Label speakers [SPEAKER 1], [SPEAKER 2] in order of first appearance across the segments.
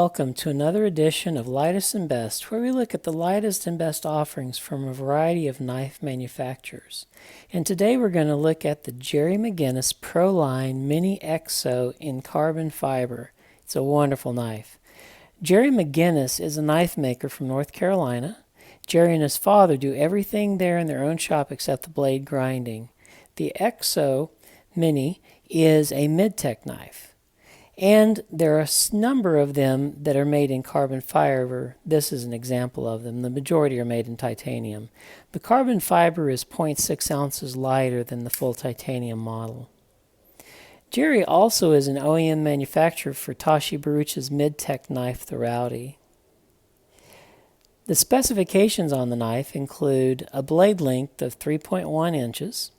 [SPEAKER 1] welcome to another edition of Lightest and Best, where we look at the lightest and best offerings from a variety of knife manufacturers. And today we're going to look at the Gerry McGinnis Pro Line Mini XO in carbon fiber. It's a wonderful knife. Gerry McGinnis is a knife maker from North Carolina. Gerry and his father do everything there in their own shop except the blade grinding. The XO Mini is a mid-tech knife. And there are a number of them that are made in carbon fiber. This is an example of them. The majority are made in titanium. The carbon fiber is 0.6 ounces lighter than the full titanium model. Gerry also is an OEM manufacturer for Tashi Baruch's mid-tech knife, the Rowdy. The specifications on the knife include a blade length of 3.1 inches.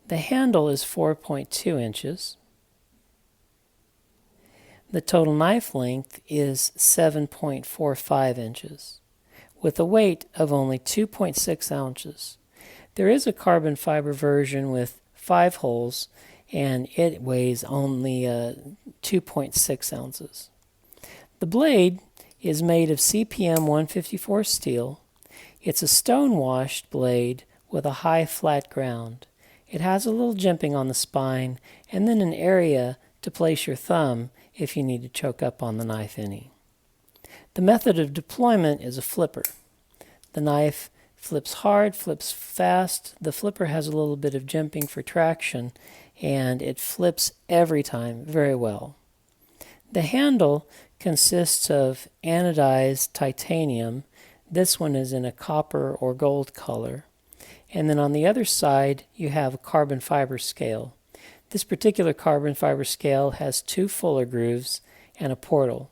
[SPEAKER 1] The handle is 4.2 inches. The total knife length is 7.45 inches, with a weight of only 2.6 ounces. There is a carbon fiber version with 5 holes, and it weighs only 2.6 ounces. The blade is made of CPM 154 steel. It's a stone-washed blade with a high flat ground. It has a little jimping on the spine, and then an area to place your thumb if you need to choke up on the knife any. The method of deployment is a flipper. The knife flips hard, flips fast. The flipper has a little bit of jimping for traction, and it flips every time very well. The handle consists of anodized titanium. This one is in a copper or gold color. And then on the other side, you have a carbon fiber scale. This particular carbon fiber scale has 2 fuller grooves and a portal.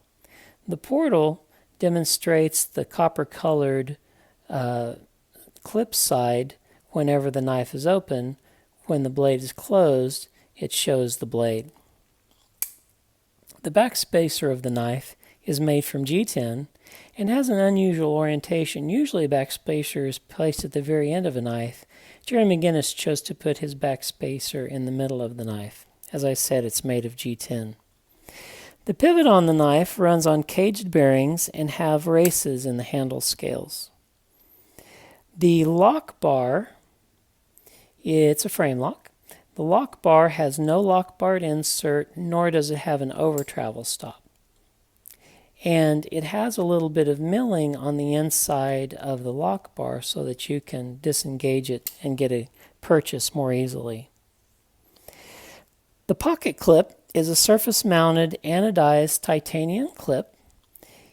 [SPEAKER 1] The portal demonstrates the copper-colored clip side whenever the knife is open. When the blade is closed, it shows the blade. The back spacer of the knife is made from G10 and has an unusual orientation. Usually a back spacer is placed at the very end of a knife. Gerry McGinnis chose to put his back spacer in the middle of the knife. As I said, it's made of G10. The pivot on the knife runs on caged bearings and have races in the handle scales. The lock bar, it's a frame lock. The lock bar has no lock bar insert, nor does it have an over travel stop. And it has a little bit of milling on the inside of the lock bar so that you can disengage it and get a purchase more easily. The pocket clip is a surface-mounted anodized titanium clip.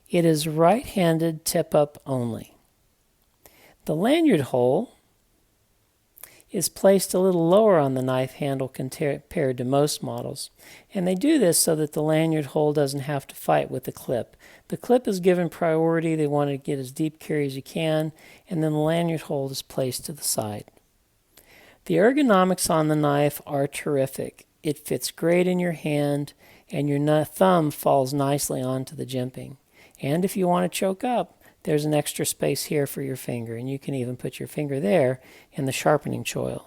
[SPEAKER 1] It is right-handed tip-up only. The lanyard hole is placed a little lower on the knife handle compared to most models. And they do this so that the lanyard hole doesn't have to fight with the clip. The clip is given priority. They want to get as deep carry as you can, and then the lanyard hole is placed to the side. The ergonomics on the knife are terrific. It fits great in your hand, and your thumb falls nicely onto the jimping. And if you want to choke up, there's an extra space here for your finger, and you can even put your finger there in the sharpening choil.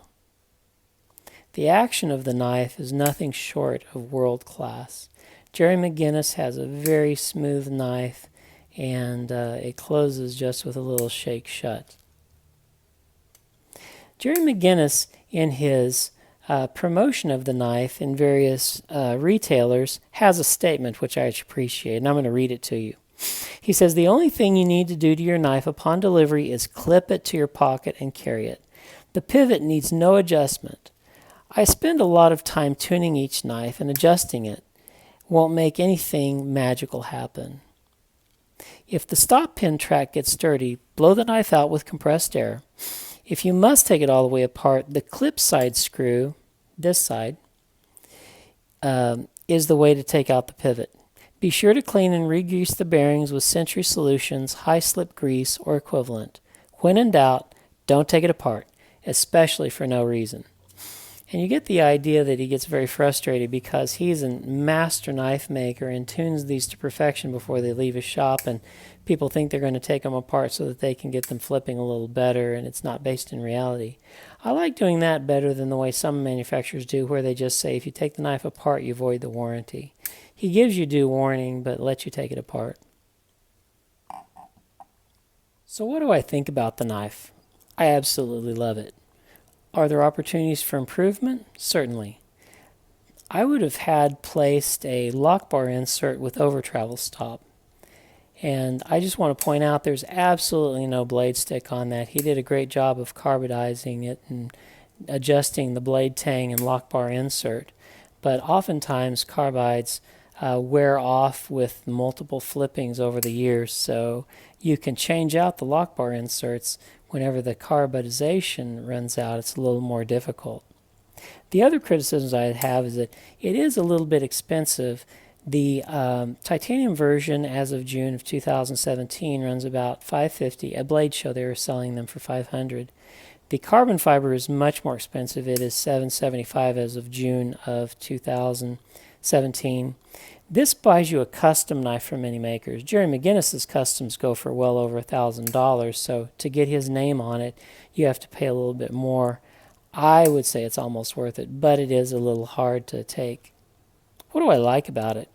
[SPEAKER 1] The action of the knife is nothing short of world class. Gerry McGinnis has a very smooth knife, and it closes just with a little shake shut. Gerry McGinnis, in his promotion of the knife in various retailers, has a statement which I appreciate, and I'm going to read it to you. He says, "The only thing you need to do to your knife upon delivery is clip it to your pocket and carry it. The pivot needs no adjustment. I spend a lot of time tuning each knife, and adjusting it won't make anything magical happen. If the stop pin track gets dirty, blow the knife out with compressed air. If you must take it all the way apart, the clip side screw, this side, is the way to take out the pivot. Be sure to clean and re-grease the bearings with Century Solutions high slip grease or equivalent. When in doubt, don't take it apart, especially for no reason." And you get the idea that he gets very frustrated because he's a master knife maker and tunes these to perfection before they leave his shop, and people think they're going to take them apart so that they can get them flipping a little better, and it's not based in reality. I like doing that better than the way some manufacturers do, where they just say if you take the knife apart, you void the warranty. He gives you due warning, but lets you take it apart. So what do I think about the knife? I absolutely love it. Are there opportunities for improvement? Certainly. I would have had placed a lock bar insert with over travel stop. And I just want to point out there's absolutely no blade stick on that. He did a great job of carbidizing it and adjusting the blade tang and lock bar insert. But oftentimes carbides wear off with multiple flippings over the years, so you can change out the lock bar inserts whenever the carbidization runs out. It's a little more difficult. The other criticisms I have is that it is a little bit expensive. The titanium version as of June of 2017 runs about $550. At Blade Show they were selling them for $500. The carbon fiber is much more expensive. It is $775 as of June of 2017. This buys you a custom knife from many makers. Gerry McGinnis's customs go for well over $1,000, so to get his name on it, you have to pay a little bit more. I would say it's almost worth it, but it is a little hard to take. What do I like about it?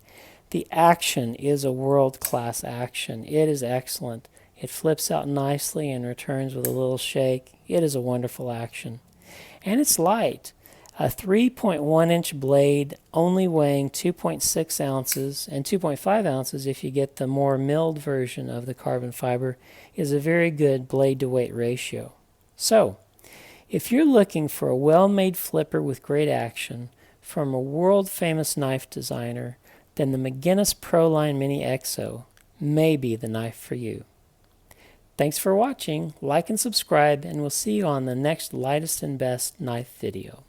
[SPEAKER 1] The action is a world-class action. It is excellent. It flips out nicely and returns with a little shake. It is a wonderful action. And it's light. A 3.1-inch blade only weighing 2.6 ounces and 2.5 ounces if you get the more milled version of the carbon fiber is a very good blade-to-weight ratio. So, if you're looking for a well-made flipper with great action from a world-famous knife designer, then the McGinnis ProLine Mini EXO may be the knife for you. Thanks for watching, like and subscribe, and we'll see you on the next lightest and best knife video.